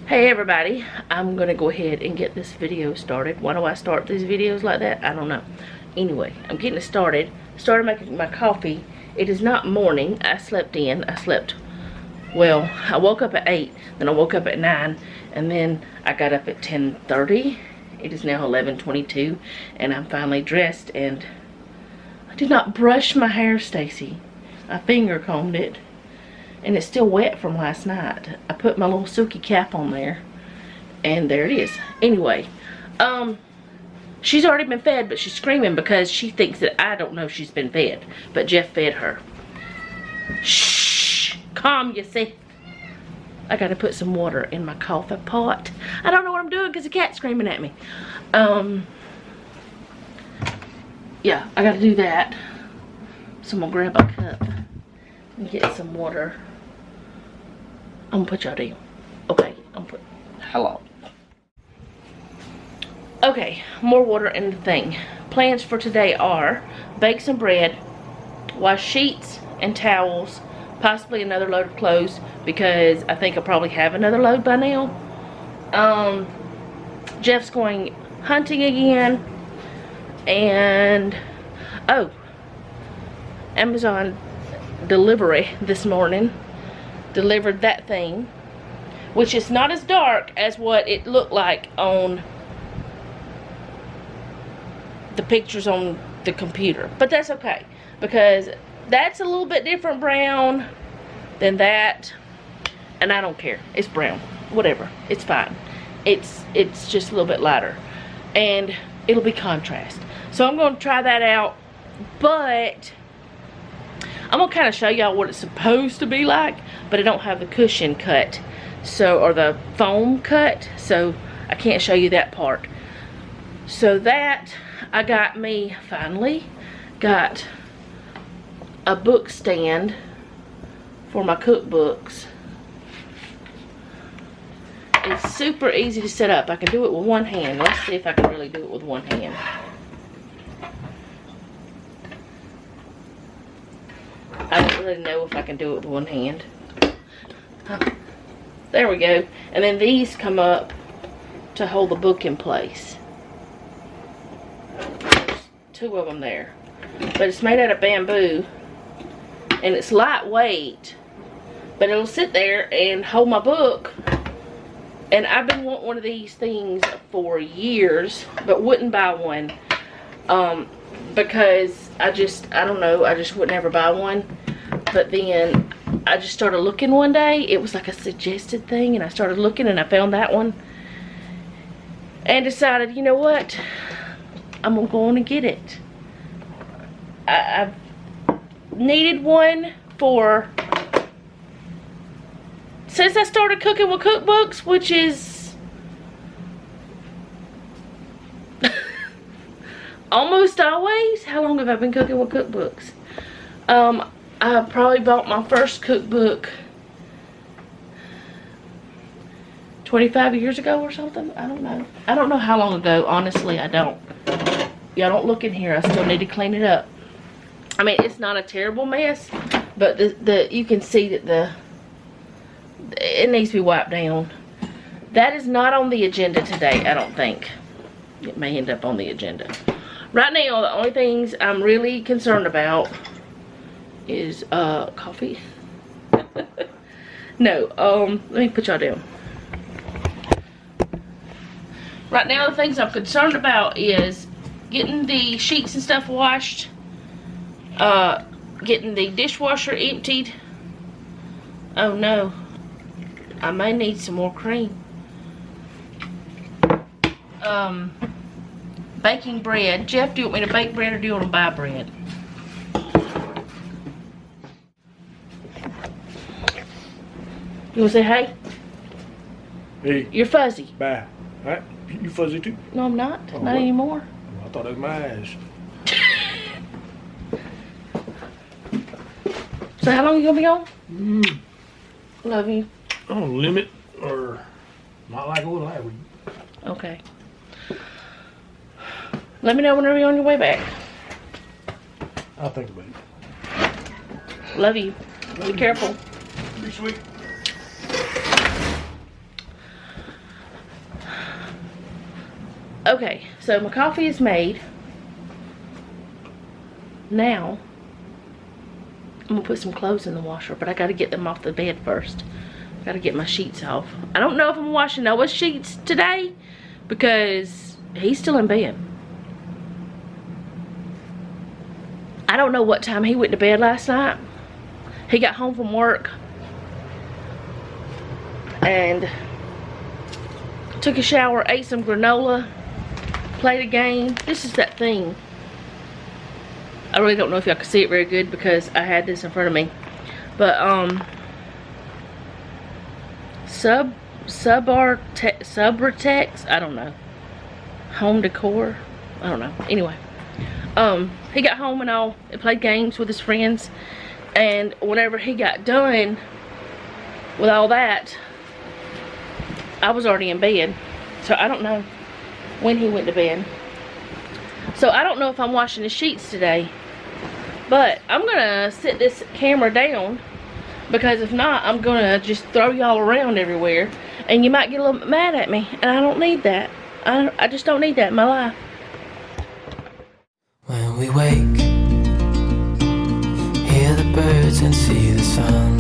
Hey everybody, I'm gonna go ahead and get this video started. Why do I start these videos like that? I don't know. Anyway, I'm getting it started. Started making my coffee. It is not morning. I slept in. Well, I woke up at 8, then I woke up at 9, and then I got up at 10:30. It is now 11:22, and I'm finally dressed, and I did not brush my hair, Stacy. I finger combed it. And it's still wet from last night. I put my little silky cap on there. And there it is. Anyway. She's already been fed, but she's screaming because she thinks that I don't know she's been fed. But Jeff fed her. Shh. Calm yourself. I gotta put some water in my coffee pot. I don't know what I'm doing because the cat's screaming at me. Yeah, I gotta do that. So I'm gonna grab a cup and get some water. I'm gonna put y'all down. Okay, hello. Okay, more in the thing. Plans for today are bake some bread, wash sheets and towels, possibly another load of clothes because I think I'll probably have another load by now. Jeff's going hunting again, and Amazon delivery this morning delivered that thing, which is not as dark as what it looked like on the pictures on the computer, but that's okay because that's a little bit different brown than that, and I don't care. It's brown, whatever, it's fine. It's just a little bit lighter and it'll be contrast, so I'm going to try that out. But I'm gonna kind of show y'all what it's supposed to be like, but I don't have the cushion cut, or the foam cut, so I can't show you that part. So that I finally got a book stand for my cookbooks. It's super easy to set up. I can do it with one hand. Let's see if I can really do it with one hand. I don't really know if I can do it with one hand. There we go. And then these come up to hold the book in place. There's two of them there. But it's made out of bamboo. And it's lightweight. But it'll sit there and hold my book. And I've been wanting one of these things for years, but wouldn't buy one. Because I don't know, I just would never buy one. But then I just started looking one day. It was like a suggested thing, and I started looking and I found that one and decided, you know what, I'm gonna go on and get it. I've needed one since I started cooking with cookbooks, which is almost always. How long have I been cooking with cookbooks? I probably bought my first cookbook 25 years ago or something. I don't know. I don't know how long ago. Honestly, I don't. Y'all don't look in here. I still need to clean it up. I mean, it's not a terrible mess, but you can see that it needs to be wiped down. That is not on the agenda today, I don't think. It may end up on the agenda. Right now, the only things I'm really concerned about is coffee. No, let me put y'all down. Right now, the things I'm concerned about is getting the sheets and stuff washed, getting the dishwasher emptied. Oh no, I may need some more cream. Baking bread. Jeff, do you want me to bake bread or do you want to buy bread? You want to say hey? Hey. You're fuzzy. Bye. Alright, you fuzzy too? No, I'm not. Oh, not what? anymore. Oh, I thought that was my eyes. So how long you gonna be on? Love you. On limit, or not like old last week. Okay. Let me know whenever you're on your way back. I'll think about it. Love you. Be careful. Be sweet. Okay, so my coffee is made. Now, I'm gonna put some clothes in the washer, but I gotta get them off the bed first. Gotta get my sheets off. I don't know if I'm washing Noah's sheets today because he's still in bed. I don't know what time he went to bed last night. He got home from work and took a shower, ate some granola, played a game. This is that thing. I really don't know if y'all can see it very good because I had this in front of me. But Subritex, I don't know. Home decor, I don't know. Anyway, he got home and all, and played games with his friends, and whenever he got done with all that, I was already in bed. So I don't know when he went to bed. So I don't know if I'm washing the sheets today, but I'm gonna sit this camera down, because if not, I'm gonna just throw y'all around everywhere and you might get a little bit mad at me, and I don't need that. I just don't need that in my life. When we wake, hear the birds and see the sun.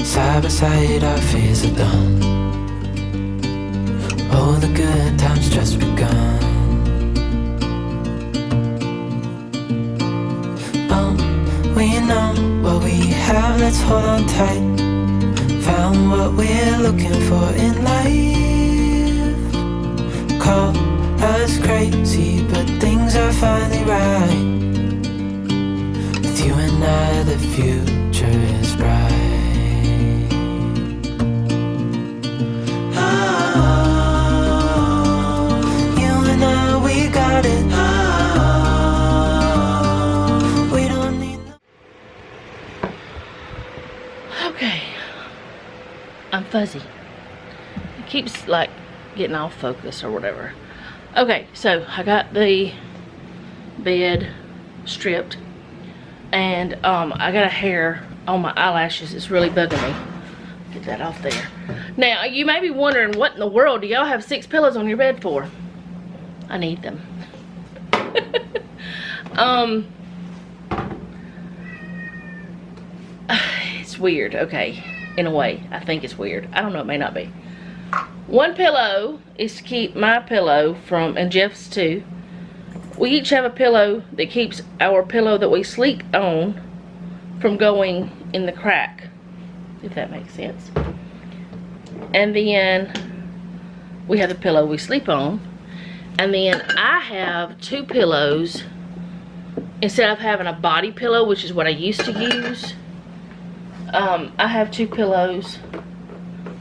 Side by side our fears are done. Oh, the good times just begun. We know what we have, let's hold on tight. Found what we're looking for in life. Call us crazy, but things are finally right. With you and I, the future is bright. Oh, you and I, we got it. Okay, I'm fuzzy. It keeps like getting off focus or whatever. Okay, so I got the bed stripped, and I got a hair on my eyelashes. It's really bugging me. Get that off there. Now, you may be wondering, what in the world do y'all have 6 pillows on your bed for? I need them. It's weird, okay, in a way. I think it's weird. I don't know, it may not be. One pillow is to keep my pillow from, and Jeff's too. We each have a pillow that keeps our pillow that we sleep on from going in the crack, if that makes sense. And then we have the pillow we sleep on. And then I have 2 pillows. Instead of having a body pillow, which is what I used to use, I have 2 pillows.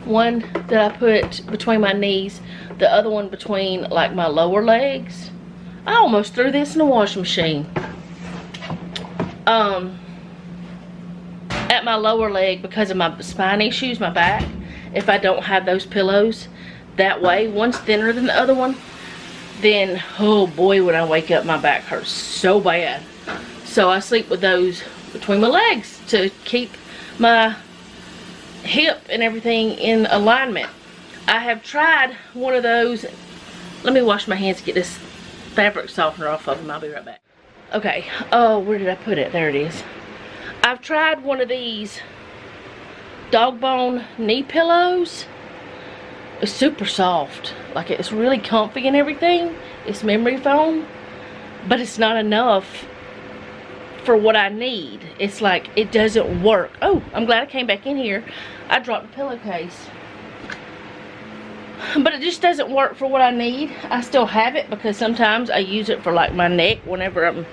One that I put between my knees, the other one between like my lower legs. I almost threw this in the washing machine. At my lower leg, because of my spine issues, my back, if I don't have those pillows that way, one's thinner than the other one, then oh boy, when I wake up my back hurts so bad. So I sleep with those between my legs to keep my hip and everything in alignment. I have tried one of those. Let me wash my hands to get this fabric softener off of them. I'll be right back. Okay, oh, where did I put it? There it is. I've tried one of these dog bone knee pillows. It's super soft, like it's really comfy and everything. It's memory foam, but it's not enough for what I need. It's like it doesn't work. Oh, I'm glad I came back in here. I dropped the pillowcase, but it just doesn't work for what I need. I still have it because sometimes I use it for like my neck whenever I'm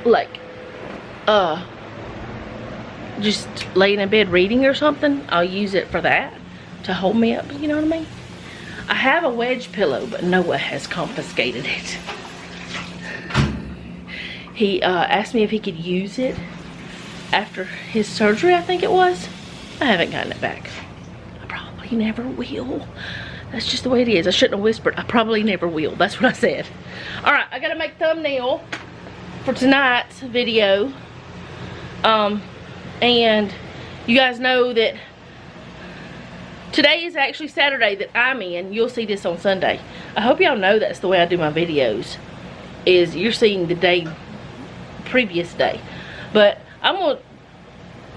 like just laying in bed reading or something. I'll use it for that, to hold me up, you know what I mean? I have a wedge pillow, but Noah has confiscated it. He asked me if he could use it after his surgery, I think it was. I haven't gotten it back. I probably never will. That's just the way it is. I shouldn't have whispered. I probably never will. That's what I said. Alright, I gotta make thumbnail for tonight's video. And you guys know that Today is actually Saturday that I'm in. You'll see this on Sunday. I hope y'all know that's the way I do my videos. Is you're seeing the day, previous day. But I'm going to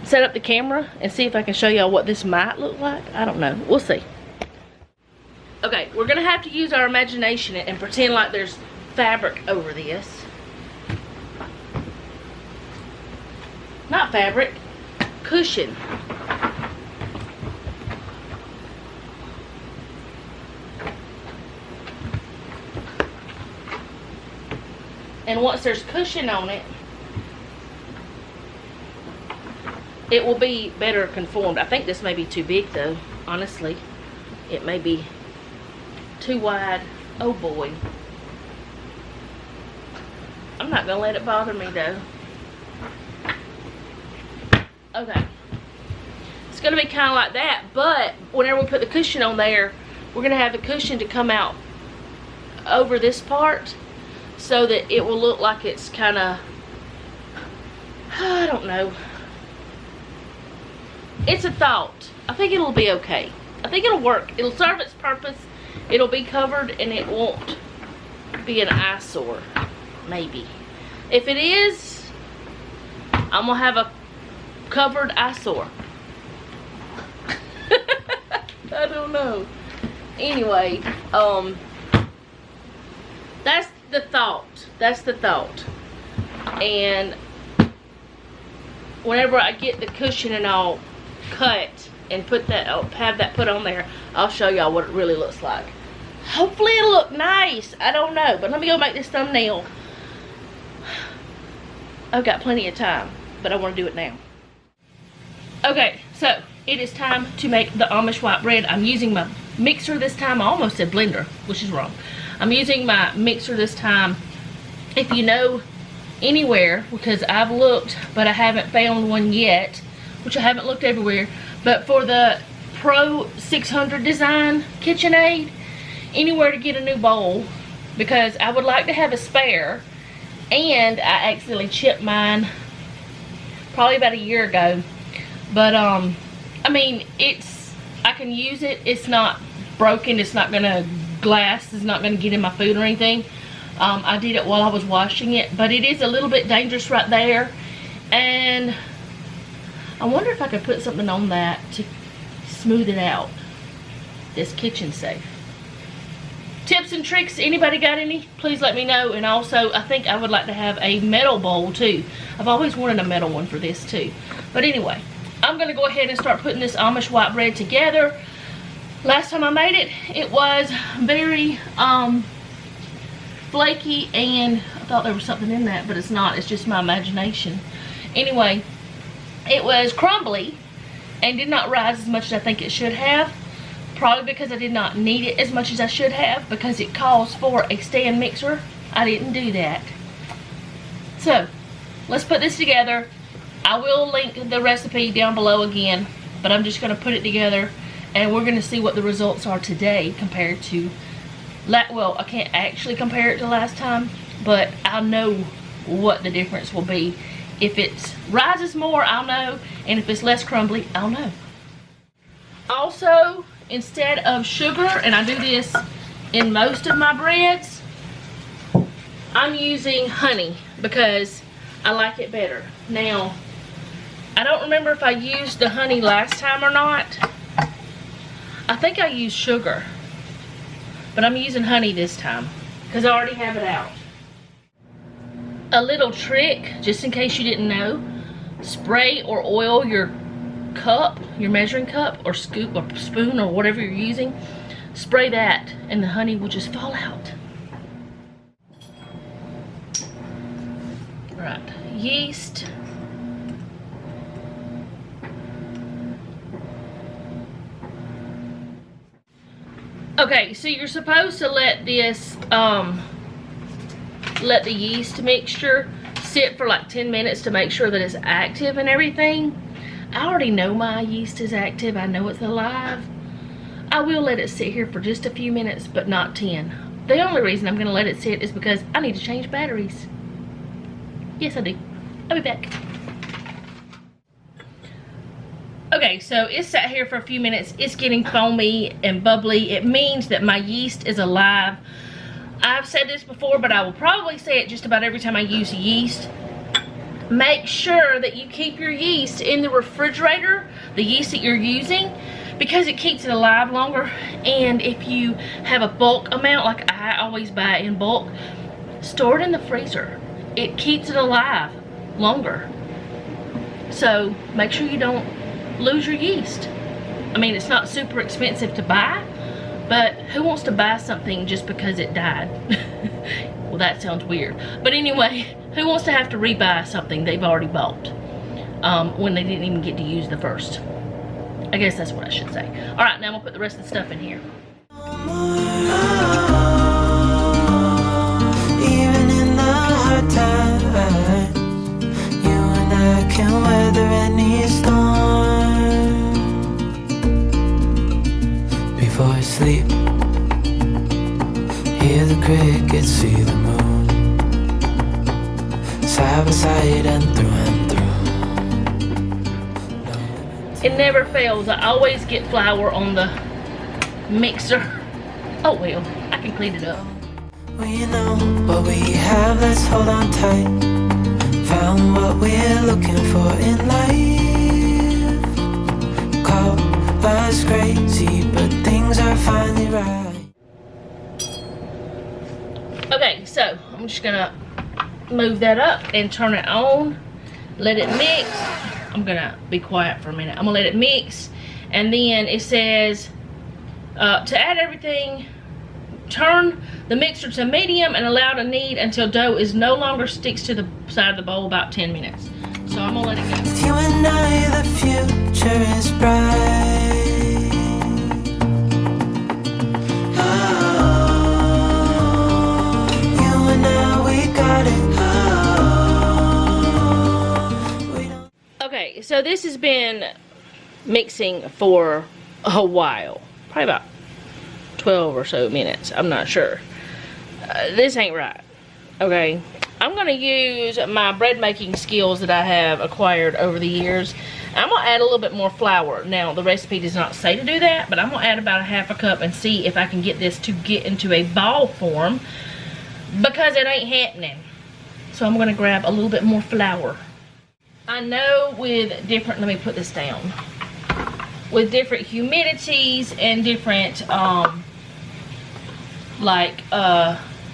set up the camera and see if I can show y'all what this might look like. I don't know. We'll see. Okay, we're going to have to use our imagination and pretend like there's fabric over this. Not fabric. Cushion. And once there's cushion on it, it will be better conformed. I think this may be too big though, honestly. It may be too wide. Oh boy. I'm not gonna let it bother me though. Okay. It's gonna be kind of like that, but whenever we put the cushion on there, we're gonna have the cushion to come out over this part so that it will look like it's kind of, I don't know. It's a thought. I think it'll be okay. I think it'll work. It'll serve its purpose. It'll be covered and it won't be an eyesore. Maybe. If it is, I'm gonna have a covered eyesore. I don't know. Anyway, that's the thought. That's the thought. And whenever I get the cushion and all cut and put that, have that put on there, I'll show y'all what it really looks like. Hopefully it'll look nice. I don't know, but let me go make this thumbnail. I've got plenty of time, but I want to do it now. Okay, so it is time to make the Amish white bread. I'm using my mixer this time. I almost said blender, which is wrong. I'm using my mixer this time. If you know anywhere, because I've looked, but I haven't found one yet, which I haven't looked everywhere, but for the Pro 600 design KitchenAid, anywhere to get a new bowl, because I would like to have a spare, and I accidentally chipped mine probably about a year ago. But I mean, I can use it. It's not broken. It's not gonna, glass is not gonna get in my food or anything. I did it while I was washing it, but it is a little bit dangerous right there. And I wonder if I could put something on that to smooth it out. This kitchen safe. Tips and tricks, anybody got any? Please let me know. And also, I think I would like to have a metal bowl too. I've always wanted a metal one for this too. But anyway, I'm gonna go ahead and start putting this Amish white bread together. Last time I made it, it was very flaky, and I thought there was something in that, but it's not. It's just my imagination. Anyway, it was crumbly and did not rise as much as I think it should have. Probably because I did not knead it as much as I should have, because it calls for a stand mixer. I didn't do that. So, let's put this together. I will link the recipe down below again, but I'm just going to put it together, and we're going to see what the results are today compared to, well, I can't actually compare it to last time, but I'll know what the difference will be. If it rises more, I'll know, and if it's less crumbly, I'll know. Also, instead of sugar, and I do this in most of my breads, I'm using honey because I like it better. Now, I don't remember if I used the honey last time or not. I think I used sugar, but I'm using honey this time because I already have it out. A little trick, just in case you didn't know, spray or oil your cup, your measuring cup or scoop or spoon or whatever you're using. Spray that and the honey will just fall out. Right, yeast. Okay, so you're supposed to let this let the yeast mixture sit for like 10 minutes to make sure that it's active and everything. I already know my yeast is active. I know it's alive. I will let it sit here for just a few minutes, but not 10. The only reason I'm going to let it sit is because I need to change batteries. Yes, I do. I'll be back. Okay, so it's sat here for a few minutes. It's getting foamy and bubbly. It means that my yeast is alive. I've said this before, but I will probably say it just about every time I use yeast. Make sure that you keep your yeast in the refrigerator, the yeast that you're using, because it keeps it alive longer. And if you have a bulk amount, like I always buy in bulk, store it in the freezer. It keeps it alive longer. So make sure you don't lose your yeast. I mean, it's not super expensive to buy, but who wants to buy something just because it died? Well, that sounds weird. But anyway, who wants to have to rebuy something they've already bought when they didn't even get to use the first? I guess that's what I should say. All right, now I'm gonna put the rest of the stuff in here. Even in the hard times, you and I can weather any storm. Before I sleep, hear the crickets, see the moon, side by side and through and through. It never fails. I always get flour on the mixer. Oh well, I can clean it up. We know what we have, let's hold on tight. Found what we're looking for in life. Call us crazy, but things are finally right. Okay, so I'm just gonna move that up and turn it on. Let it mix. I'm gonna be quiet for a minute. I'm gonna let it mix, and then it says to add everything, turn the mixer to medium and allow to knead until dough is no longer sticks to the side of the bowl, about 10 minutes. So I'm gonna let it go. With you and I, the future is bright. You and I, we got it. Okay, so this has been mixing for a while, probably about 12 or so minutes. I'm not sure. This ain't right. Okay, I'm gonna use my bread making skills that I have acquired over the years. I'm gonna add a little bit more flour. Now the recipe does not say to do that, but I'm gonna add about a half a cup and see if I can get this to get into a ball form, because it ain't happening. So I'm gonna grab a little bit more flour. I know with different, let me put this down, with different humidities and different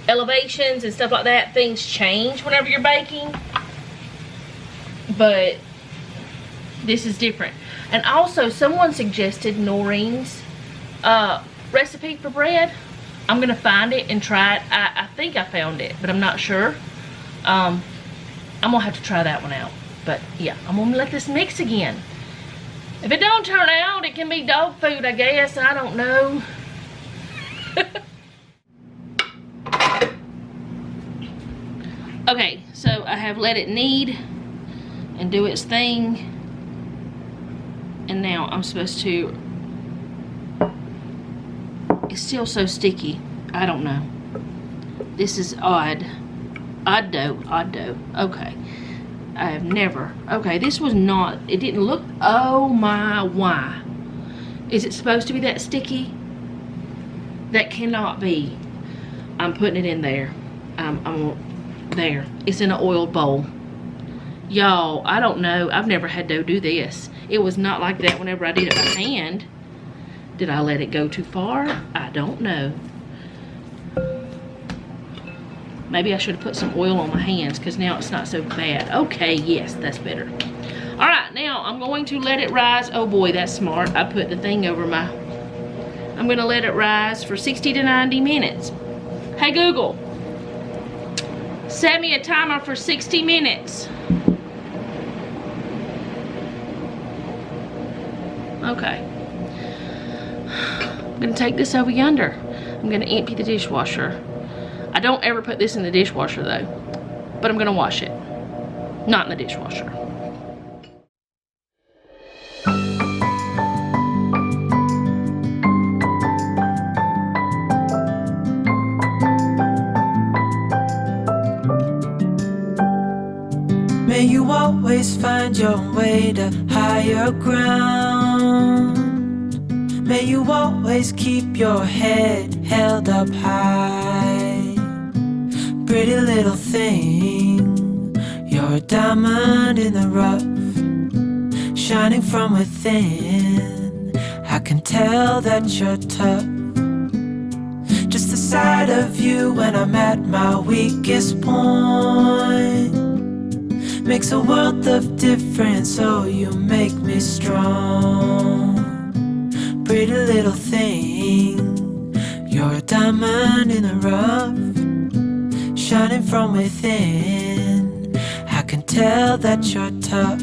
elevations and stuff like that, things change whenever you're baking, but this is different. And also someone suggested Noreen's recipe for bread. I'm gonna find it and try it. I think I found it, but I'm not sure. I'm gonna have to try that one out. But yeah, I'm gonna let this mix again. If it don't turn out, it can be dog food, I guess. I don't know. Okay, so I have let it knead and do its thing. And now I'm supposed to, it's still so sticky. I don't know. This is odd. Odd dough, odd dough. Okay. I have never, okay, this was not, it didn't look, oh my, why? Is it supposed to be that sticky? That cannot be. I'm putting it in there. There. It's in an oiled bowl. Y'all, I don't know. I've never had dough do this. It was not like that whenever I did it by hand. Did I let it go too far? I don't know. Maybe I should have put some oil on my hands, because now it's not so bad. Okay, yes, that's better. All right, now I'm going to let it rise. Oh boy, that's smart. I put the thing over my, I'm going to let it rise for 60 to 90 minutes. Hey Google, set me a timer for 60 minutes. Okay. I'm going to take this over yonder. I'm going to empty the dishwasher. I don't ever put this in the dishwasher though, but I'm gonna wash it. Not in the dishwasher. May you walk always find your way to higher ground. May you always keep your head held up high. Pretty little thing, you're a diamond in the rough, shining from within. I can tell that you're tough. Just the sight of you when I'm at my weakest point makes a world of difference, oh you make me strong. Pretty little thing, you're a diamond in the rough, shining from within. I can tell that you're tough.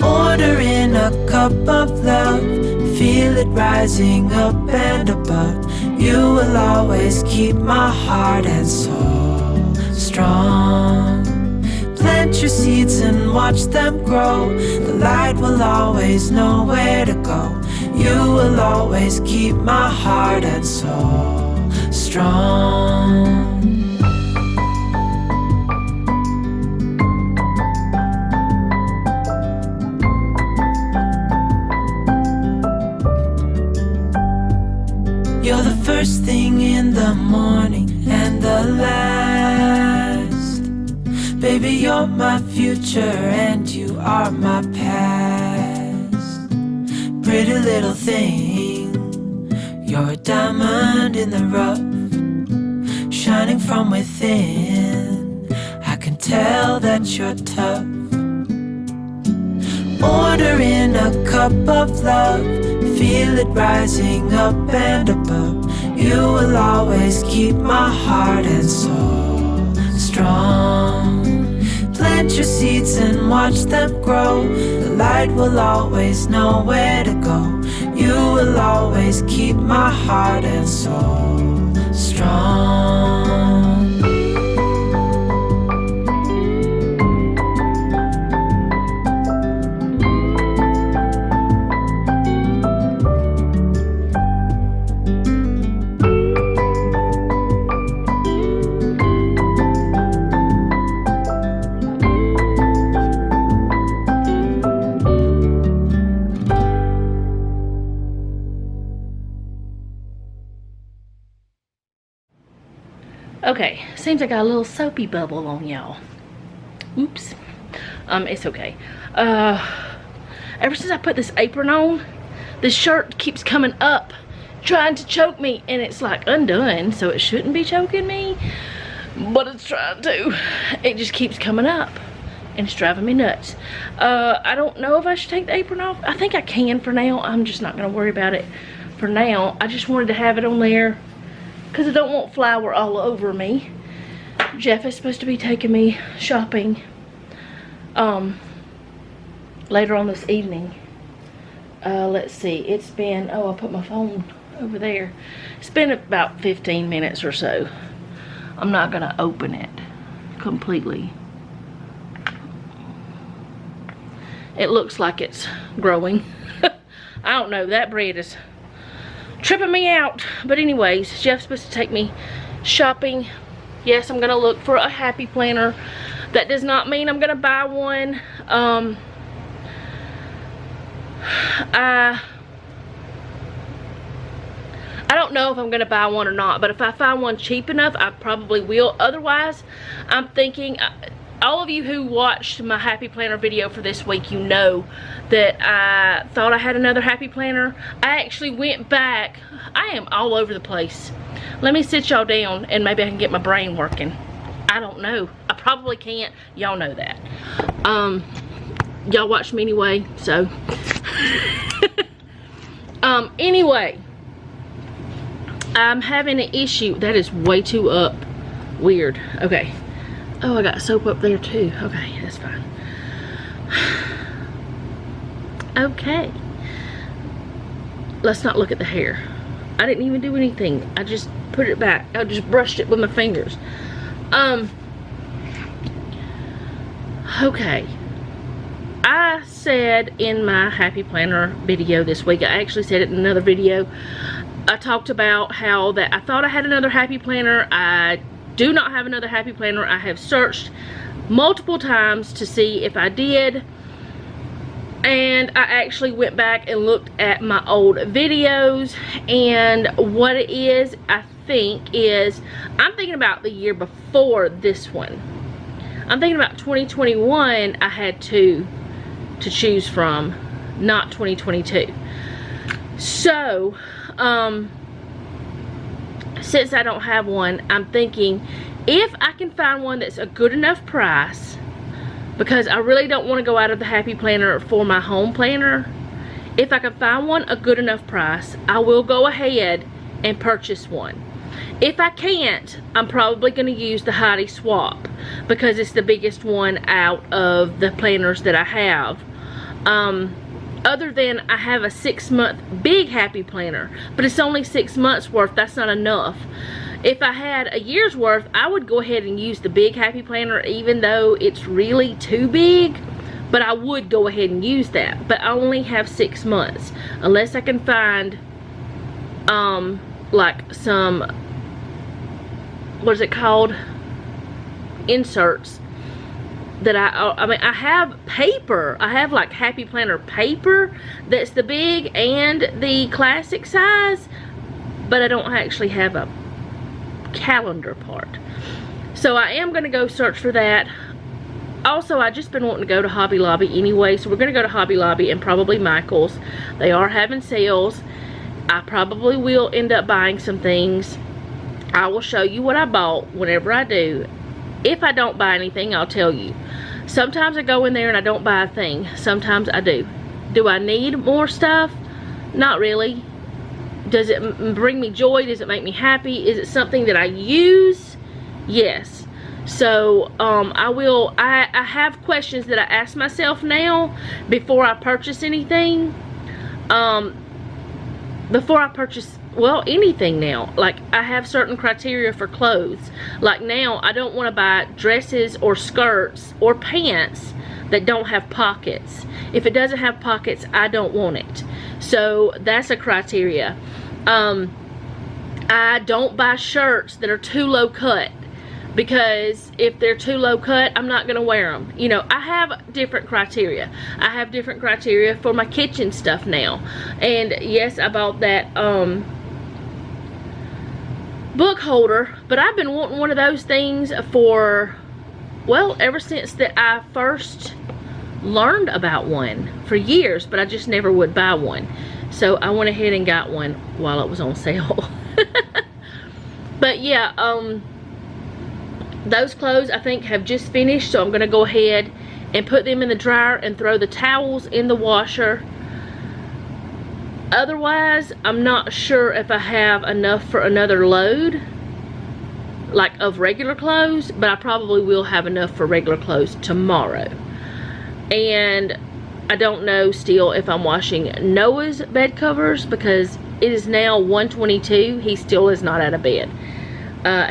Ordering a cup of love, feel it rising up and above. You will always keep my heart and soul strong. Plant your seeds and watch them grow. The light will always know where to go. You will always keep my heart and soul strong. You're the first thing in the morning and the last. Baby, you're my future and you are my past. Pretty little thing, you're a diamond in the rough, shining from within. I can tell that you're tough. Ordering a cup of love, feel it rising up and above. You will always keep my heart and soul strong. Plant your seeds and watch them grow. The light will always know where to go. You will always keep my heart and soul strong. Okay, seems I got a little soapy bubble on y'all. Oops. It's okay. Ever since I put this apron on, this shirt keeps coming up, trying to choke me, and it's like undone, so it shouldn't be choking me, but it's trying to. It just keeps coming up, and it's driving me nuts. I don't know if I should take the apron off. I think I can for now. I'm just not gonna worry about it for now. I just wanted to have it on there because I don't want flour all over me. Jeff is supposed to be taking me shopping later on this evening. Let's see, it's been, oh, I put my phone over there. It's been about 15 minutes or so. I'm not gonna open it completely. It looks like it's growing. I don't know, that bread is tripping me out. But anyways, Jeff's supposed to take me shopping. Yes, I'm gonna look for a happy planner. That does not mean I'm gonna buy one. I don't know if I'm gonna buy one or not, but if I find one cheap enough, I probably will. Otherwise, I'm thinking, all of you who watched my happy planner video for this week, you know that I thought I had another happy planner. I actually went back. I am all over the place. Let me sit y'all down and maybe I can get my brain working. I don't know. I probably can't. Y'all know that. Y'all watch me anyway, so. Anyway, I'm having an issue. That is way too up. Weird. Okay. Oh, I got soap up there too. Okay, that's fine. Okay. Let's not look at the hair. I didn't even do anything. I just put it back. I just brushed it with my fingers. Okay. I said in my happy planner video this week, I actually said it in another video, I talked about how that I thought I had another happy planner. I do not have another happy planner. I have searched multiple times to see if I did. And I actually went back and looked at my old videos, and what it is, I think, is I'm thinking about the year before this one. I'm thinking about 2021. I had two to choose from, not 2022. So since I don't have one, I'm thinking if I can find one that's a good enough price, because I really don't want to go out of the Happy Planner for my home planner. If I can find one a good enough price, I will go ahead and purchase one. If I can't, I'm probably going to use the Heidi Swap, because it's the biggest one out of the planners that I have. Other than I have a 6-month big Happy Planner, but it's only 6 months worth. That's not enough. If I had a year's worth, I would go ahead and use the big Happy Planner, even though it's really too big. But I would go ahead and use that. But I only have 6 months. Unless I can find, like some, what is it called? Inserts. That I mean, I have paper. I have like Happy Planner paper that's the big and the classic size. But I don't actually have a calendar part. So I am going to go search for that. Also, I just been wanting to go to Hobby Lobby anyway, so we're going to go to Hobby Lobby and probably Michael's. They are having sales. I probably will end up buying some things. I will show you what I bought whenever I do. If I don't buy anything, I'll tell you. Sometimes I go in there and I don't buy a thing. Sometimes I do. Do I need more stuff? Not really. Does it bring me joy? Does it make me happy? Is it something that I use? Yes. So I have questions that I ask myself now before I purchase anything. Before I purchase, well, anything now. Like, I have certain criteria for clothes. Like now, I don't want to buy dresses or skirts or pants that don't have pockets. If it doesn't have pockets, I don't want it. So that's a criteria. I don't buy shirts that are too low cut, because if they're too low cut, I'm not going to wear them. You know, I have different criteria. I have different criteria for my kitchen stuff now. And yes, I bought that book holder, but I've been wanting one of those things for, well, ever since that I first learned about one, for years, but I just never would buy one. So I went ahead and got one while it was on sale. But yeah, those clothes I think have just finished, so I'm going to go ahead and put them in the dryer and throw the towels in the washer. Otherwise, I'm not sure if I have enough for another load, like of regular clothes, but I probably will have enough for regular clothes tomorrow. And I don't know still if I'm washing Noah's bed covers, because it is now 1:22. He still is not out of bed.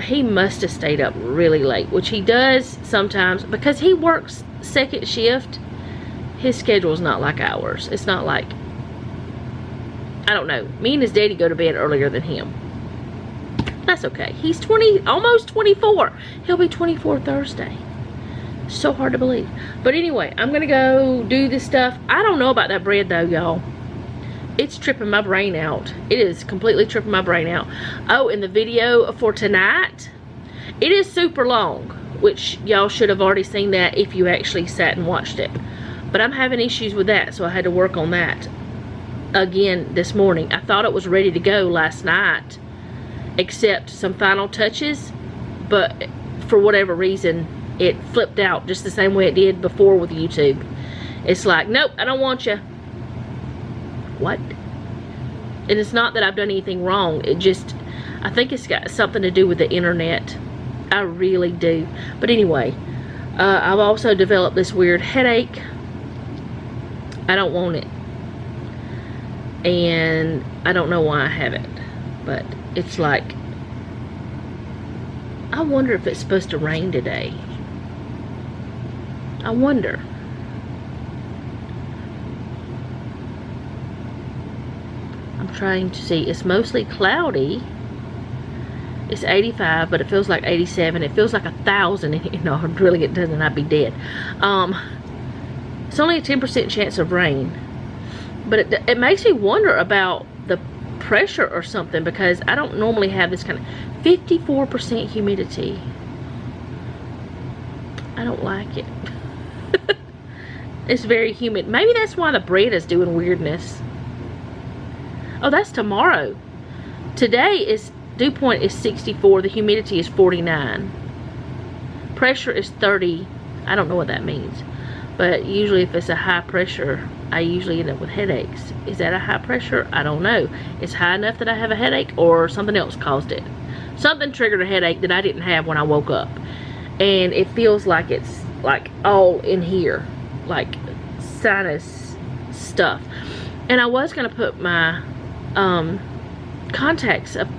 He must have stayed up really late, which he does sometimes because he works second shift. His schedule is not like ours. It's not like, I don't know. Me and his daddy go to bed earlier than him. That's okay. He's almost 24. He'll be 24 Thursday. So hard to believe. But anyway, I'm gonna go do this stuff. I don't know about that bread though, y'all. It's tripping my brain out. It is completely tripping my brain out. Oh, and the video for tonight, it is super long, which y'all should have already seen that if you actually sat and watched it. But I'm having issues with that, so I had to work on that again this morning. I thought it was ready to go last night, except some final touches, but for whatever reason, it flipped out just the same way it did before with YouTube. It's like, nope, I don't want you. What? And it's not that I've done anything wrong. It just, I think it's got something to do with the internet. I really do. But anyway, I've also developed this weird headache. I don't want it. And I don't know why I have it. But it's like, I wonder if it's supposed to rain today. I wonder. I'm trying to see. It's mostly cloudy. It's 85, but it feels like 87. It feels like 1,000. You know, really it doesn't, I'd be dead. It's only a 10% chance of rain. But it makes me wonder about the pressure or something, because I don't normally have this kind of 54% humidity. I don't like it. It's very humid. Maybe that's why the bread is doing weirdness. Oh, that's tomorrow. Today is, dew point is 64. The humidity is 49. Pressure is 30. I don't know what that means. But usually if it's a high pressure, I usually end up with headaches. Is that a high pressure? I don't know. It's high enough that I have a headache, or something else caused it. Something triggered a headache that I didn't have when I woke up. And it feels like it's like all in here. Like sinus stuff. And I was going to put my contacts, some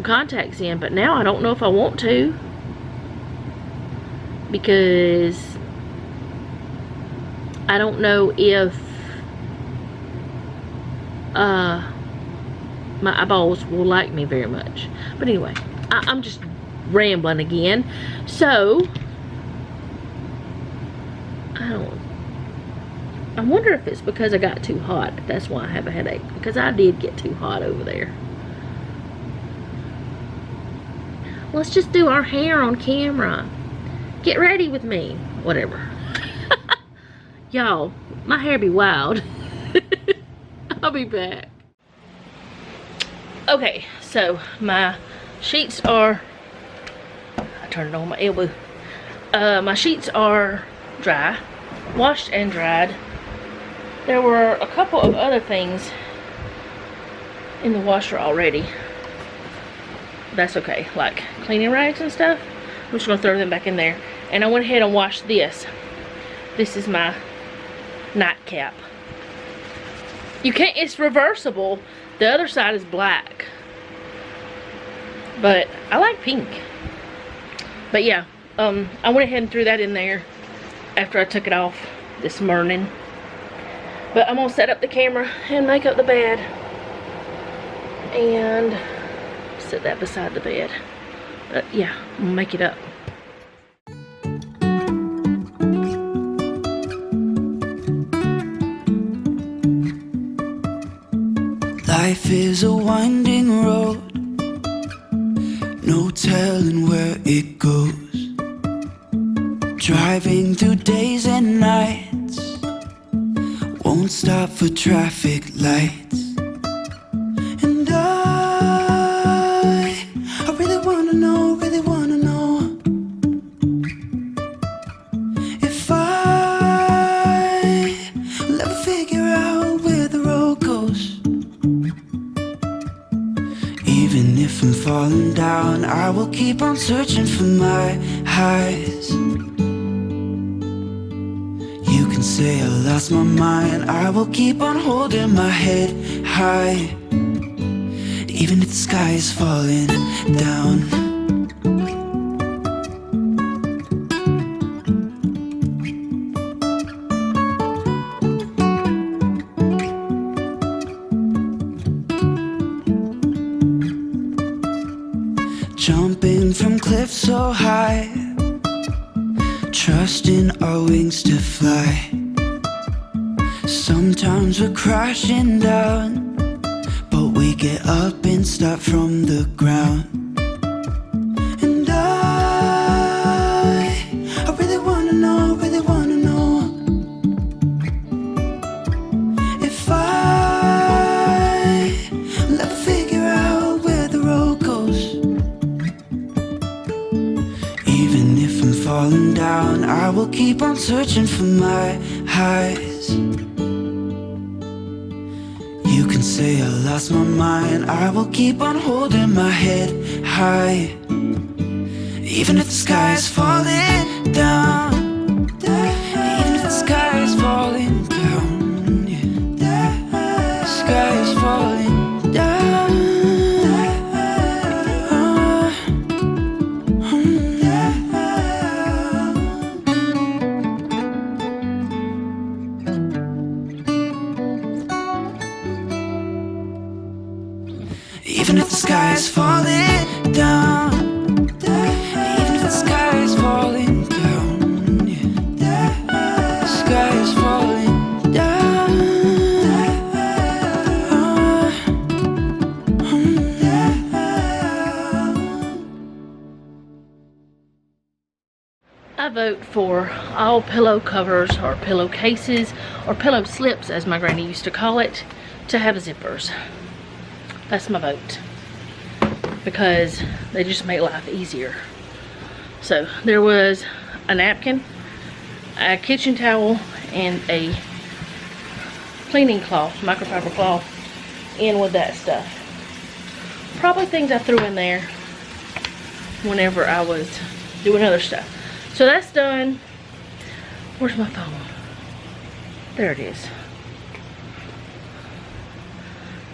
contacts in, but now I don't know if I want to, because I don't know if my eyeballs will like me very much. But anyway, I'm just rambling again. So I wonder if it's because I got too hot. That's why I have a headache, because I did get too hot over there. Let's just do our hair on camera. Get ready with me. Whatever. Y'all, my hair be wild. I'll be back. Okay, so my sheets are, I turned it on my elbow. My sheets are dry, washed and dried. There were a couple of other things in the washer already. That's okay, like cleaning rags and stuff. I'm just gonna throw them back in there. And I went ahead and washed this. This is my nightcap. You can't, it's reversible. The other side is black. But I like pink. But yeah, I went ahead and threw that in there after I took it off this morning. But I'm gonna set up the camera and make up the bed. And set that beside the bed. Yeah, I'm gonna make it up. Life is a winding road, no telling where it goes. Driving through days and nights, won't stop for traffic lights. And I really wanna know, if I will ever figure out where the road goes. Even if I'm falling down, I will keep on searching for my highs. You can say I lost my mind, I will keep on holding my head high. Even if the sky is falling down. Jumping from cliffs so high, trusting our wings to fly. Sometimes we're crashing down, but we get up and start from the ground. And I really wanna know, if I will ever figure out where the road goes. Even if I'm falling down, I will keep on searching for my highs. You can say I lost my mind, I will keep on holding my head high. Even if the sky is falling down, even if the sky is falling down, yeah. The sky is falling down. I vote for all pillow covers or pillowcases or pillow slips, as my granny used to call it, to have zippers. That's my vote, because they just make life easier. So there was a napkin, a kitchen towel, and a cleaning cloth, microfiber cloth, in with that stuff. Probably things I threw in there whenever I was doing other stuff. So that's done. Where's my phone? There it is.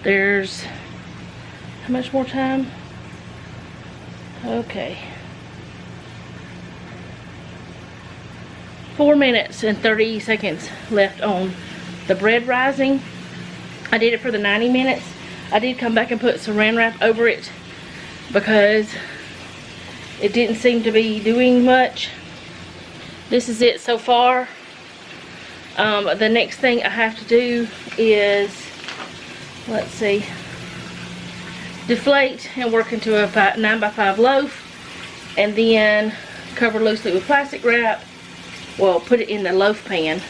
There's, how much more time? Okay. 4 minutes and 30 seconds left on the bread rising. I did it for the 90 minutes. I did come back and put saran wrap over it because it didn't seem to be doing much. This is it so far. The next thing I have to do is, let's see, deflate and work into a 9x5 loaf, and then cover loosely with plastic wrap. Well, put it in the loaf pan.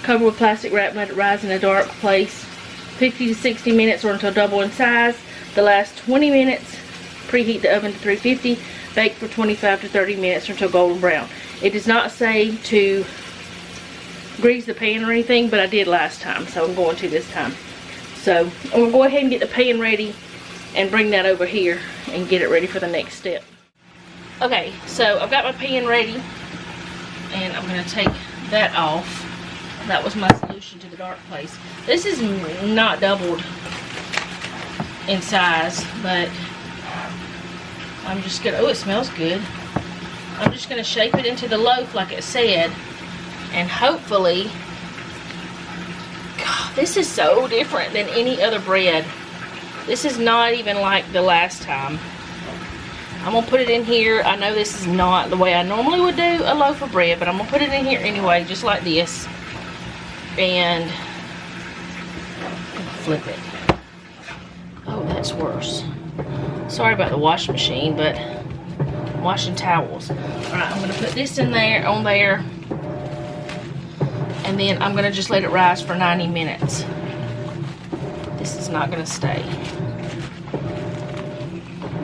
Cover with plastic wrap, let it rise in a dark place 50 to 60 minutes or until double in size. The last 20 minutes, preheat the oven to 350. Bake for 25 to 30 minutes until golden brown. It does not say to grease the pan or anything, but I did last time, so I'm going to this time. So I'm going to go ahead and get the pan ready and bring that over here and get it ready for the next step. Okay, so I've got my pan ready, and I'm going to take that off. That was my solution to the dark place. This is not doubled in size, but I'm just gonna, oh, it smells good. I'm just gonna shape it into the loaf like it said, and hopefully, God, this is so different than any other bread. This is not even like the last time. I'm gonna put it in here. I know this is not the way I normally would do a loaf of bread, but I'm gonna put it in here anyway, just like this, and flip it. Oh, that's worse. Sorry about the washing machine, but I'm washing towels. Alright, I'm going to put this in there, on there, and then I'm going to just let it rise for 90 minutes. This is not going to stay.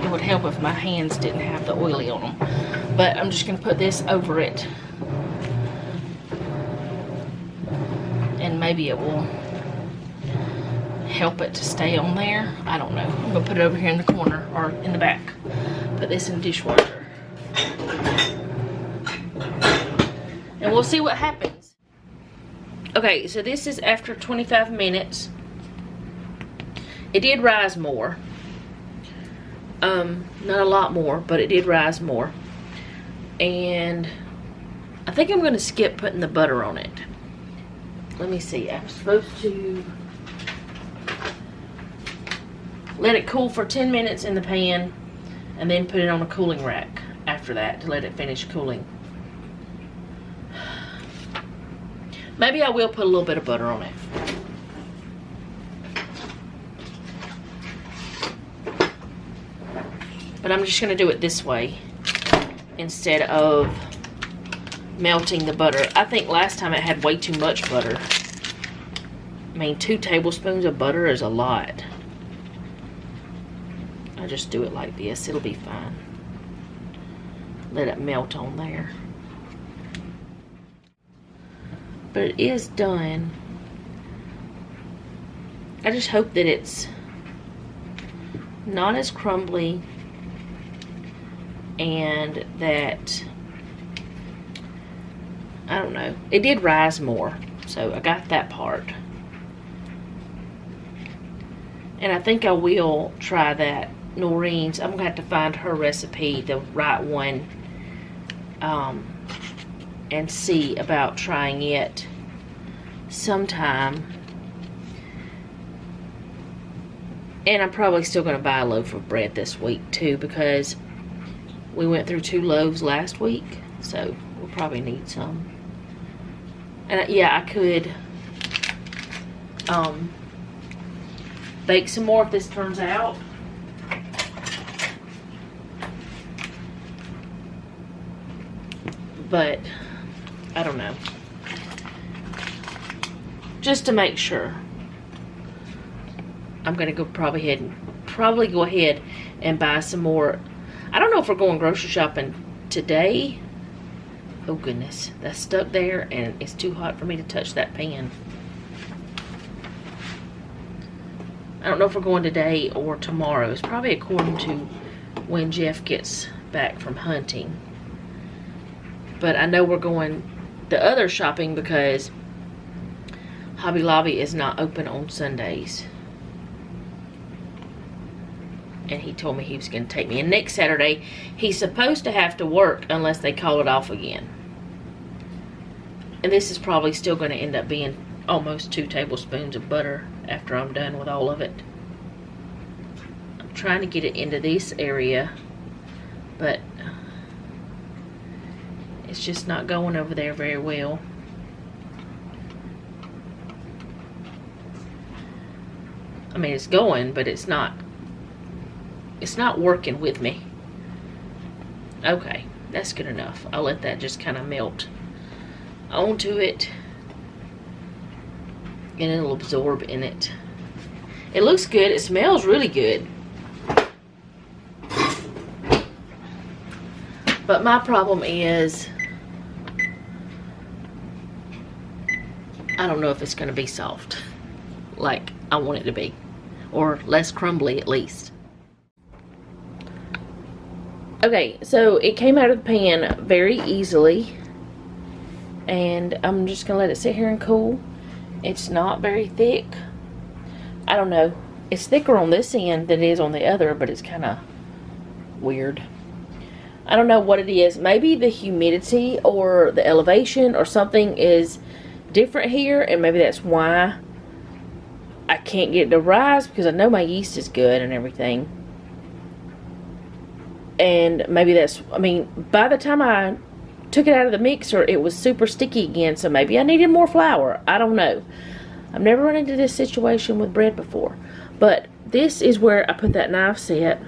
It would help if my hands didn't have the oily on them. But I'm just going to put this over it. And maybe it will help it to stay on there. I don't know. I'm gonna put it over here in the corner or in the back. Put this in the dishwasher. And we'll see what happens. Okay, so this is after 25 minutes. It did rise more. Not a lot more, but it did rise more. And I think I'm gonna skip putting the butter on it. Let me see. I'm supposed to let it cool for 10 minutes in the pan, and then put it on a cooling rack after that to let it finish cooling. Maybe I will put a little bit of butter on it. But I'm just going to do it this way instead of melting the butter. I think last time it had way too much butter. I mean, 2 tablespoons of butter is a lot. I just do it like this, it'll be fine. Let it melt on there. But it is done. I just hope that it's not as crumbly and that, I don't know, it did rise more, so I got that part. And I think I will try that Noreen's. I'm gonna have to find her recipe, the right one, and see about trying it sometime. And I'm probably still gonna buy a loaf of bread this week too, because we went through 2 loaves last week, so we'll probably need some. And yeah, I could bake some more if this turns out. but I don't know. Just to make sure, I'm gonna go probably go ahead and buy some more. I don't know if we're going grocery shopping today. Oh goodness, that's stuck there and it's too hot for me to touch that pan. I don't know if we're going today or tomorrow. It's probably according to when Jeff gets back from hunting. But I know we're going the other shopping because Hobby Lobby is not open on Sundays. And he told me he was going to take me. And next Saturday, he's supposed to have to work unless they call it off again. And this is probably still going to end up being almost 2 tablespoons of butter after I'm done with all of it. I'm trying to get it into this area, but it's just not going over there very well. I mean, it's going, but it's not working with me. Okay, that's good enough. I'll let that just kind of melt onto it, and it'll absorb in it. It looks good. It smells really good. But my problem is, I don't know if it's going to be soft like I want it to be, or less crumbly at least. Okay, so it came out of the pan very easily, and I'm just gonna let it sit here and cool. It's not very thick. I don't know. It's thicker on this end than it is on the other, but it's kind of weird. I don't know what it is. Maybe the humidity or the elevation or something is different here, and maybe that's why I can't get it to rise, because I know my yeast is good and everything. And maybe that's, I mean, by the time I took it out of the mixer, it was super sticky again, so maybe I needed more flour. I don't know. I've never run into this situation with bread before. But this is where I put that knife set.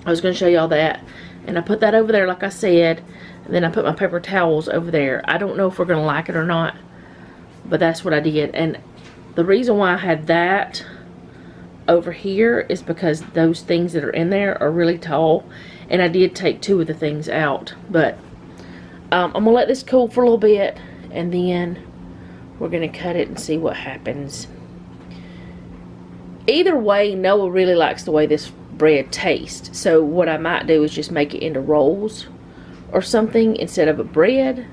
I was going to show y'all that. And I put that over there like I said, and then I put my paper towels over there. I don't know if we're going to like it or not, but that's what I did. And the reason why I had that over here is because those things that are in there are really tall, and I did take 2 of the things out. But I'm going to let this cool for a little bit, and then we're going to cut it and see what happens. Either way, Noah really likes the way this bread tastes, so what I might do is just make it into rolls or something instead of a bread.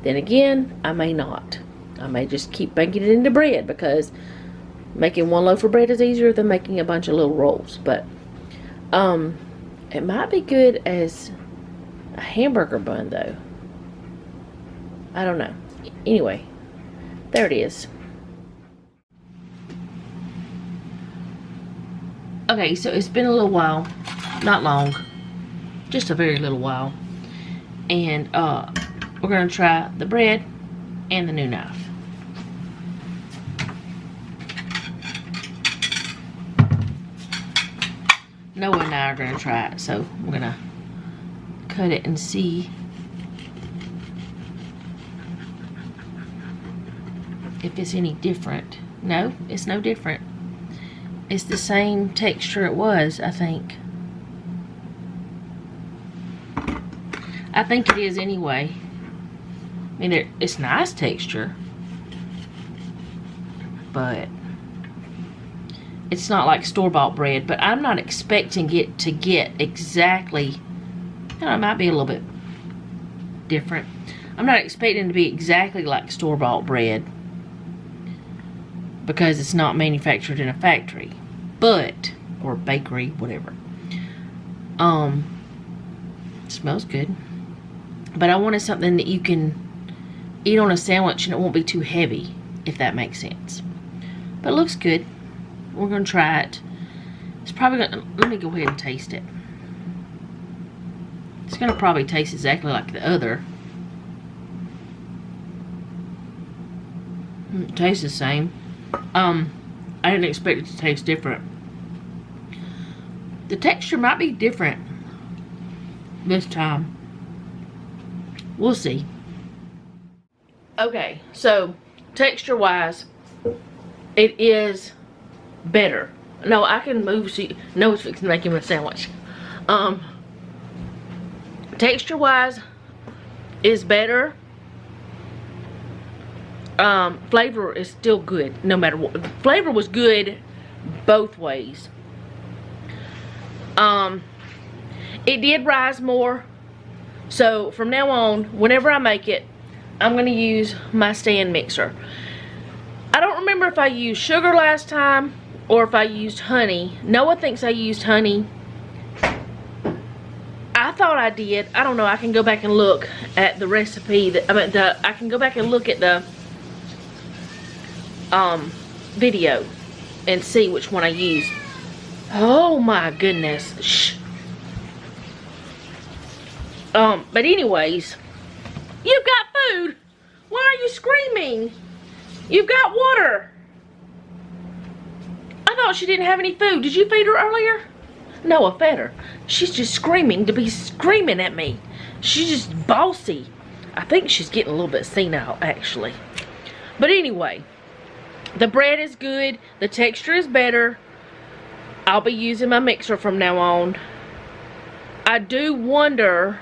Then again, I may not. I may just keep making it into bread, because making 1 loaf of bread is easier than making a bunch of little rolls. But it might be good as a hamburger bun though. I don't know. Anyway, there it is. Okay, so it's been a little while. Not long. Just a very little while. And we're going to try the bread and the new knife. Noah and I are going to try it, so I'm going to cut it and see if it's any different. No, it's no different. It's the same texture it was, I think. I think it is anyway. I mean, it's nice texture, but it's not like store-bought bread. But I'm not expecting it to get exactly, you know, it might be a little bit different. I'm not expecting it to be exactly like store-bought bread, because it's not manufactured in a factory, but, or bakery, whatever. It smells good. But I wanted something that you can eat on a sandwich and it won't be too heavy, if that makes sense. But it looks good. We're gonna try it. It's probably gonna, let me go ahead and taste it. It's gonna probably taste exactly like the other. It tastes the same. I didn't expect it to taste different. The texture might be different this time. We'll see. Okay, so texture wise, it is better. No, I can move so you know it's fixing to make him a sandwich. Texture wise is better. Flavor is still good no matter what. Flavor was good both ways. It did rise more, so from now on, whenever I make it, I'm going to use my stand mixer. I don't remember if I used sugar last time or if I used honey. Noah thinks I used honey. I thought I did. I don't know. I can go back and look at the recipe. I can go back and look at the video and see which one I used. Oh my goodness. Shh. But anyways, you've got food. Why are you screaming? You've got water. I thought she didn't have any food. Did you feed her earlier? No, I fed her. She's just screaming to be screaming at me. She's just bossy. I think she's getting a little bit senile, actually. But anyway, the bread is good. The texture is better. I'll be using my mixer from now on. I do wonder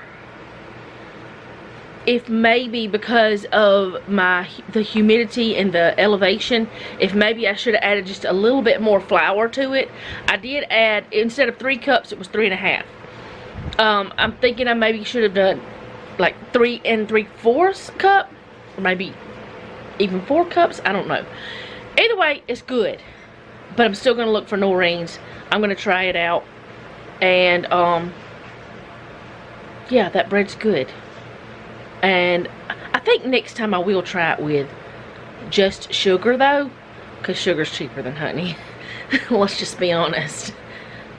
if maybe because of the humidity and the elevation, if maybe I should have added just a little bit more flour to it. I did add, instead of 3 cups, it was 3.5. I'm thinking I maybe should have done like 3 3/4 cup, or maybe even 4 cups. I don't know. Either way, it's good, but I'm still gonna look for Noreen's. I'm gonna try it out, and yeah, that bread's good. And I think next time I will try it with just sugar though, because sugar's cheaper than honey. Let's just be honest.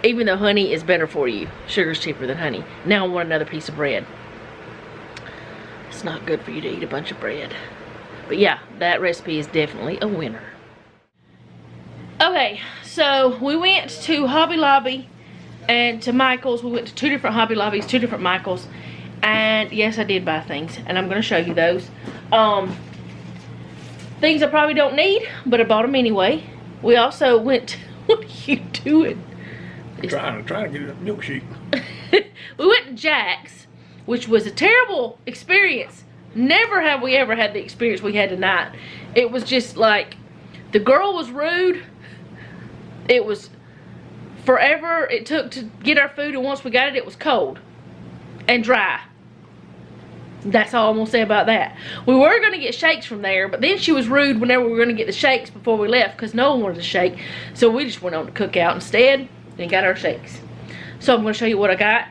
Even though honey is better for you, sugar's cheaper than honey. Now I want another piece of bread. It's not good for you to eat a bunch of bread. But yeah, that recipe is definitely a winner. Okay, so we went to Hobby Lobby and to Michael's. We went to 2 different Hobby Lobbies, 2 different Michael's. And yes, I did buy things, and I'm going to show you those. Things I probably don't need, but I bought them anyway. We also went, what are you doing? Trying to get a milkshake. We went to Jack's, which was a terrible experience. Never have we ever had the experience we had tonight. It was just like, the girl was rude. It was forever it took to get our food, and once we got it, it was cold and dry. That's all I'm gonna say about that. We were gonna get shakes from there, but then she was rude whenever we were gonna get the shakes before we left, because no one wanted a shake. So we just went on to Cookout instead and got our shakes. So I'm gonna show you what I got.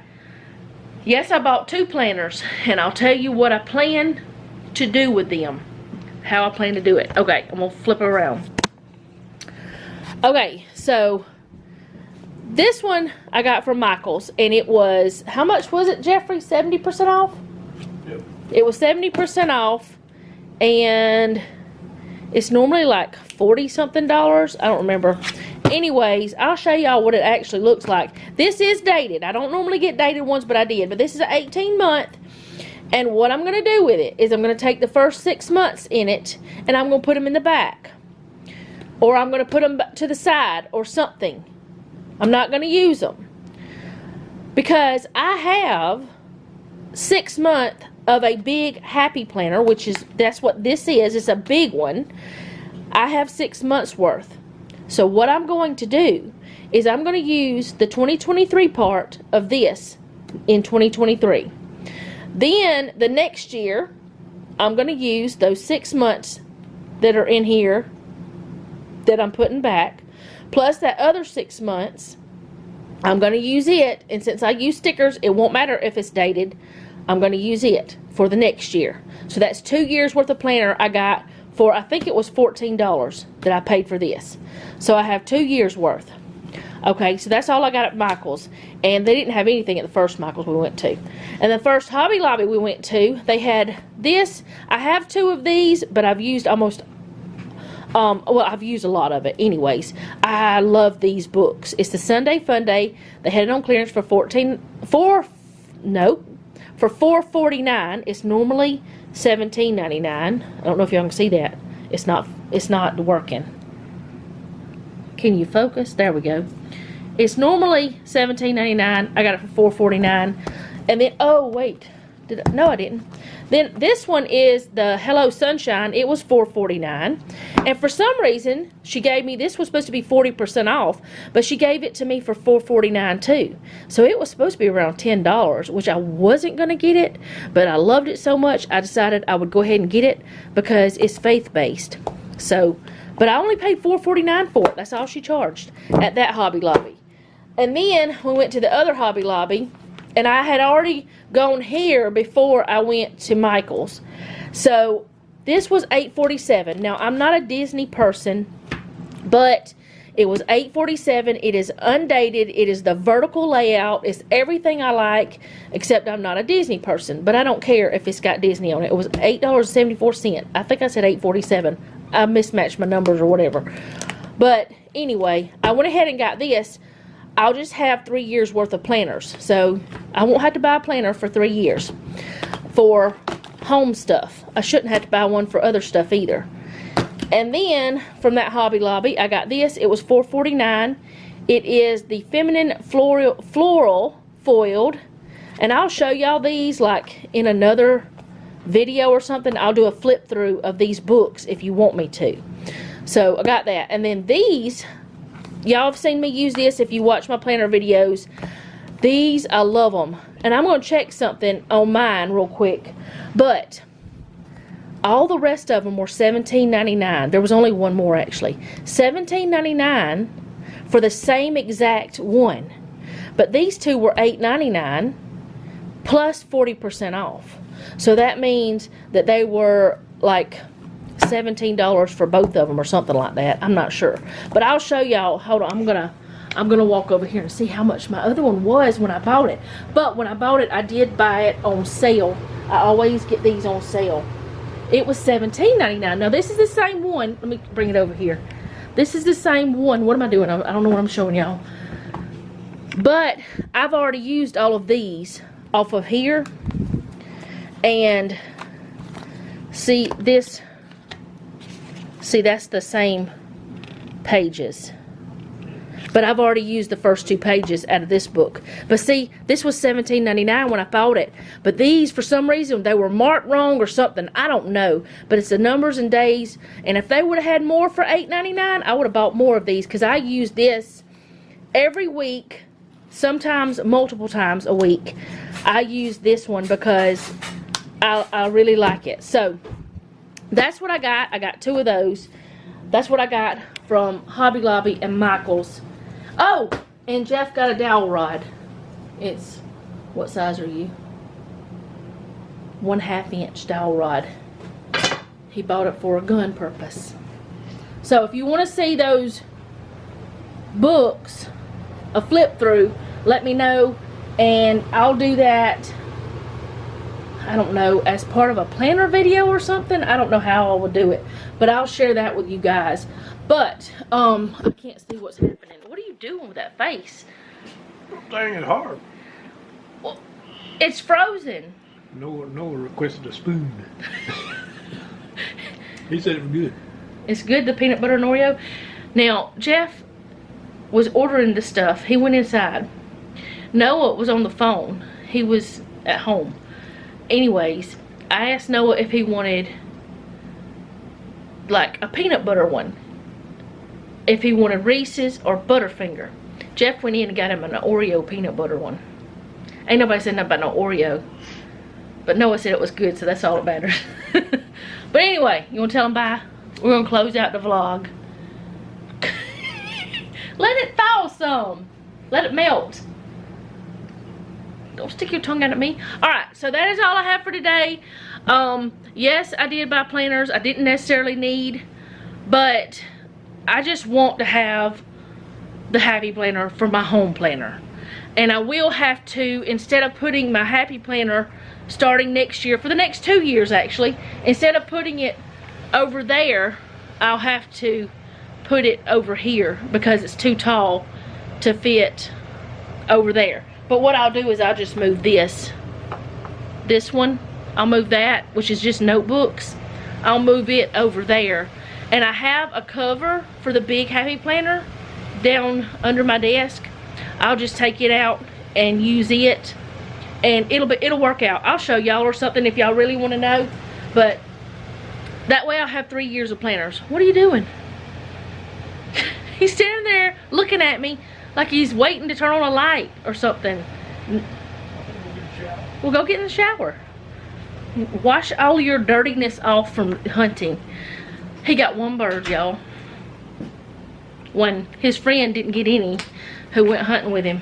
Yes, I bought 2 planners, and I'll tell you what I plan to do with them. How I plan to do it. Okay, I'm gonna flip it around. Okay, so this one I got from Michael's, and it was, how much was it, Jeffrey? 70% off? Yep. It was 70% off, and it's normally like $40-something. I don't remember. Anyways, I'll show y'all what it actually looks like. This is dated. I don't normally get dated ones, but I did. But this is an 18-month, and what I'm going to do with it is I'm going to take the first 6 months in it, and I'm going to put them in the back. Or I'm going to put them to the side or something. I'm not going to use them, because I have 6 months of a big happy planner, which is, that's what this is. It's a big one. I have 6 months worth. So what I'm going to do is I'm going to use the 2023 part of this in 2023. Then the next year I'm going to use those 6 months that are in here that I'm putting back, plus that other 6 months. I'm going to use it, and since I use stickers, it won't matter if it's dated. I'm going to use it for the next year. So that's 2 years worth of planner I got for, I think it was $14 that I paid for this. So I have 2 years worth. Okay, so that's all I got at Michael's, and they didn't have anything at the first Michael's we went to. And the first Hobby Lobby we went to, they had this. I have 2 of these, but I've used almost well, I've used a lot of it. Anyways, I love these books. It's the Sunday Fun Day. They had it on clearance for for $4.49. It's normally $17.99. I don't know if y'all can see that. It's not working. Can you focus? There we go. It's normally $17.99. I got it for $4.49. And then, oh wait, no I didn't. Then this one is the Hello Sunshine. It was $4.49. And for some reason, she gave me, this was supposed to be 40% off, but she gave it to me for $4.49 too. So it was supposed to be around $10, which I wasn't going to get it, but I loved it so much, I decided I would go ahead and get it because it's faith-based. So, but I only paid $4.49 for it. That's all she charged at that Hobby Lobby. And then we went to the other Hobby Lobby, and I had already gone here before I went to Michael's. So this was $8.47. Now I'm not a Disney person, but it was $8.47. It is undated. It is the vertical layout. It's everything I like, except I'm not a Disney person. But I don't care if it's got Disney on it. It was $8.74. I think I said $8.47. I mismatched my numbers or whatever. But anyway, I went ahead and got this. I'll just have 3 years worth of planners. So I won't have to buy a planner for 3 years for home stuff. I shouldn't have to buy one for other stuff either. And then from that Hobby Lobby, I got this. It was $4.49. It is the feminine floral foiled. And I'll show y'all these like in another video or something. I'll do a flip through of these books if you want me to. So I got that. And then these, y'all have seen me use this if you watch my planner videos. These, I love them. And I'm going to check something on mine real quick. But all the rest of them were $17.99. There was only one more actually. $17.99 for the same exact one. But these two were $8.99 plus 40% off. So that means that they were like $17 for both of them or something like that. I'm not sure. But I'll show y'all. Hold on. I'm gonna walk over here and see how much my other one was when I bought it. But when I bought it, I did buy it on sale. I always get these on sale. It was $17.99. Now this is the same one. Let me bring it over here. This is the same one. What am I doing? I don't know what I'm showing y'all. But I've already used all of these off of here. And see this. See, that's the same pages. But I've already used the first 2 pages out of this book. But see, this was $17.99 when I bought it. But these, for some reason, they were marked wrong or something. I don't know. But it's the numbers and days. And if they would have had more for $8.99, I would have bought more of these. Because I use this every week. Sometimes multiple times a week. I use this one because I really like it. So that's what I got. I got 2 of those. That's what I got from Hobby Lobby and Michael's. Oh, and Jeff got a dowel rod. It's, what size are you? 1/2 inch dowel rod. He bought it for a gun purpose. So if you want to see those books, a flip through, let me know and I'll do that. I don't know, as part of a planner video or something. I don't know how I will do it, but I'll share that with you guys. But I can't see what's happening. What are you doing with that face? Dang it hard. Well, it's frozen. Noah requested a spoon. He said it was good. It's good, the peanut butter and Oreo. Now, Jeff was ordering the stuff. He went inside. Noah was on the phone. He was at home. Anyways, I asked Noah if he wanted like a peanut butter one. If he wanted Reese's or Butterfinger. Jeff went in and got him an Oreo peanut butter one. Ain't nobody said nothing about no Oreo. But Noah said it was good, so that's all that matters. But anyway, you want to tell him bye? We're going to close out the vlog. Let it thaw some. Let it melt. Don't stick your tongue out at me. Alright, so that is all I have for today. Yes, I did buy planners. I didn't necessarily need, but I just want to have the Happy Planner for my home planner. And I will have to, instead of putting my Happy Planner starting next year, for the next 2 years actually, instead of putting it over there, I'll have to put it over here because it's too tall to fit over there. But what I'll do is I'll just move this this one, I'll move that, which is just notebooks. I'll move it over there. And I have a cover for the big happy planner down under my desk. I'll just take it out and use it, and it'll work out. I'll show y'all or something if y'all really want to know, but that way I'll have 3 years of planners. What are you doing? He's standing there looking at me like he's waiting to turn on a light or something. We'll go get in the shower. Wash all your dirtiness off from hunting. He got one bird, y'all. When his friend didn't get any who went hunting with him.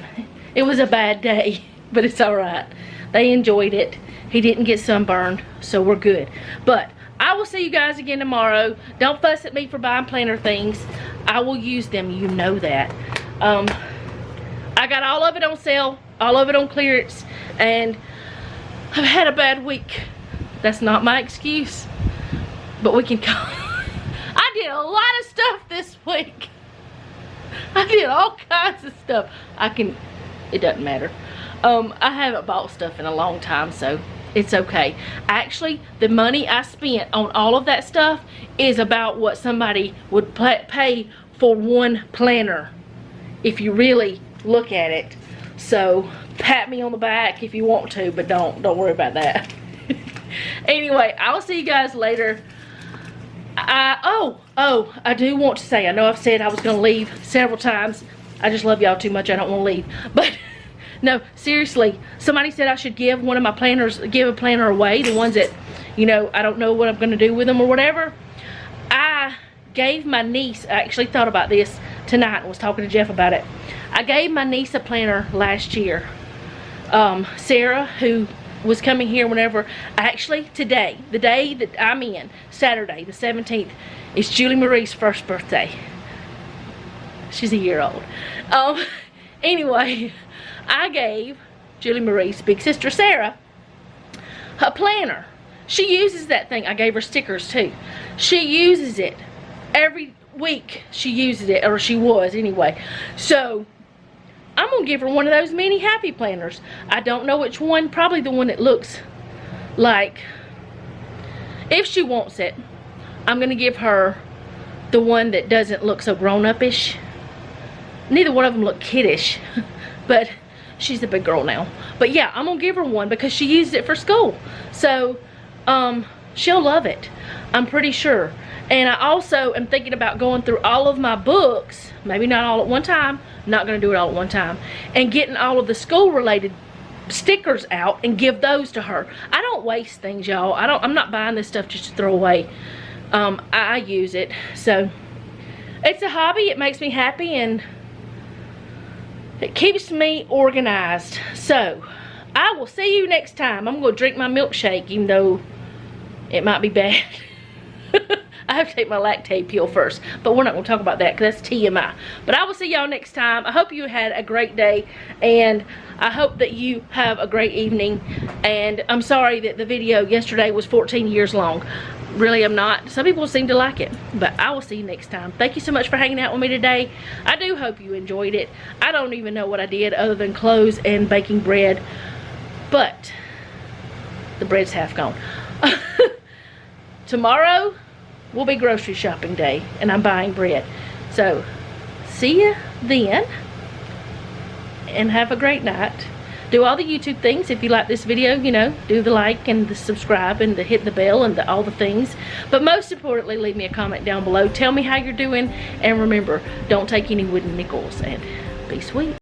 It was a bad day, but it's alright. They enjoyed it. He didn't get sunburned, so we're good. But I will see you guys again tomorrow. Don't fuss at me for buying planner things. I will use them, you know that. I got all of it on sale, all of it on clearance, and I've had a bad week. That's not my excuse, but we can call. I did a lot of stuff this week. I did all kinds of stuff. It doesn't matter. I haven't bought stuff in a long time, so it's okay. Actually, the money I spent on all of that stuff is about what somebody would pay for one planner, if you really look at it. So pat me on the back if you want to, but don't worry about that. Anyway, I'll see you guys later. I do want to say, I know I've said I was going to leave several times. I just love y'all too much. I don't want to leave. But no, seriously, somebody said I should give one of my planners, give a planner away, the ones that, you know, I don't know what I'm going to do with them or whatever. I gave my niece, I actually thought about this tonight and was talking to Jeff about it. I gave my niece a planner last year. Sarah, who was coming here whenever, actually today, the day that I'm in, Saturday the 17th, is Julie Marie's first birthday. She's a year old. Anyway, I gave Julie Marie's big sister Sarah a planner. She uses that thing. I gave her stickers too. She uses it every week. She uses it, or she was anyway. So I'm gonna give her one of those mini happy planners. I don't know which one. Probably the one that looks like, if she wants it, I'm gonna give her the one that doesn't look so grown-up-ish. Neither one of them look kiddish, but she's a big girl now. But yeah, I'm gonna give her one because she used it for school. So she'll love it, I'm pretty sure. And I also am thinking about going through all of my books, maybe not all at one time, not gonna do it all at one time, and getting all of the school related stickers out and give those to her. I don't waste things, y'all. I'm not buying this stuff just to throw away. I use it. So it's a hobby. It makes me happy and it keeps me organized. So I will see you next time. I'm gonna drink my milkshake, even though it might be bad. I have to take my lactate pill first, but we're not going to talk about that because that's TMI. But I will see y'all next time. I hope you had a great day, and I hope that you have a great evening. And I'm sorry that the video yesterday was 14 years long. Really, I'm not. Some people seem to like it, but I will see you next time. Thank you so much for hanging out with me today. I do hope you enjoyed it. I don't even know what I did other than clothes and baking bread, but the bread's half gone. Tomorrow will be grocery shopping day, and I'm buying bread. So, see ya then, and have a great night. Do all the YouTube things. If you like this video, you know, do the like and the subscribe and the hit the bell and all the things. But most importantly, leave me a comment down below. Tell me how you're doing, and remember, don't take any wooden nickels, and be sweet.